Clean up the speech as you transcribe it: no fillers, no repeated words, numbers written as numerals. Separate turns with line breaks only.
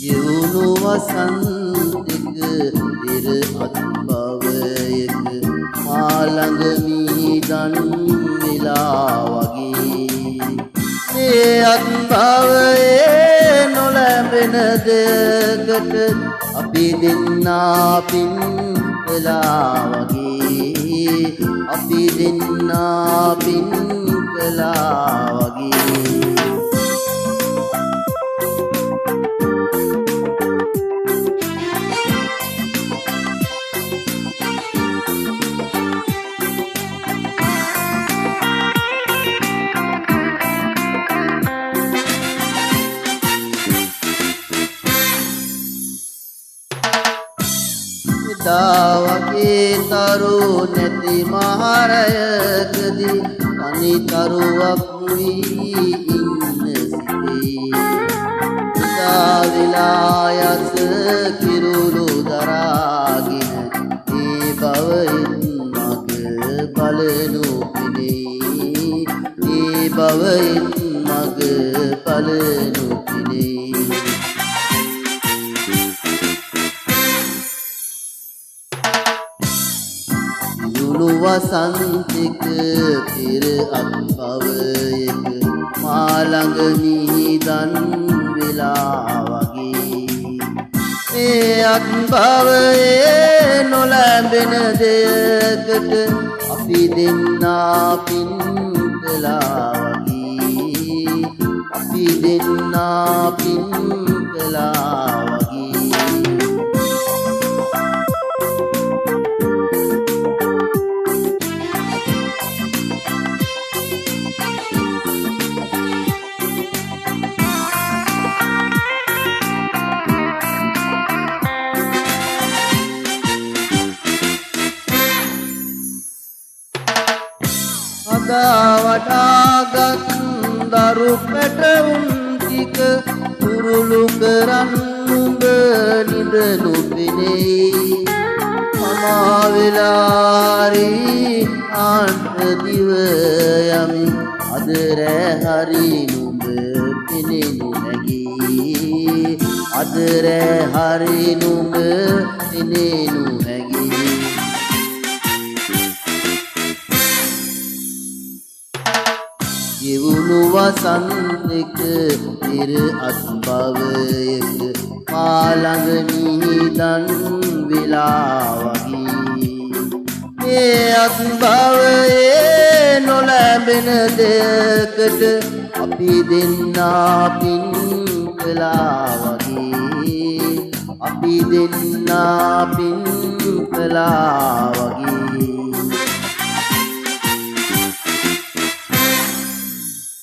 යවුණු වසන්තික ඉර අත්බවයක මා ළඟ මීදන් වෙලා වගේ මේ අත්බවයේ නොලැබෙන දෙයකට අපි දෙන්නා පින් කළා වගේ අපි දෙන්නා පින් කළා වගේ වගේ තරු නැති මහරයකදී තනි තරුවක් වී ඉන්න සිටී ඉතාවිලා යස කිරුළු දරාගෙන ඒ බවයින් මග බලනු පිනේ ඒ බවයින් මග බලනු පිනේ වසන්තික පෙර අත්බවයක මා ළඟ මීදන් වෙලා වගේ මේ අත්බවයේ නොලැබෙන දෙයකට අපි දෙන්නා පින් කළා වගේ අපි දෙන්නා පින් කළා වගේ වඩාගත් දරු පැටවුන් ටික තුරුළු කරන් නුඹ නිදනු පෙනෙයි මමා වෙලාරි ආන්ත දිව යමි අද රෑ හරි නුඹ පෙනෙනු නැගී අද රෑ හරි නුඹ පෙනෙනු නැගී යවුණු වසන්තික පෙර අත්බවයක මා ළඟ මීදන් වෙලා වගේ මේ අත්බවයේ නොලැබෙන දෙයකට අපි දෙන්නා පින් කළා වගේ අපි දෙන්නා පින් කළා වගේ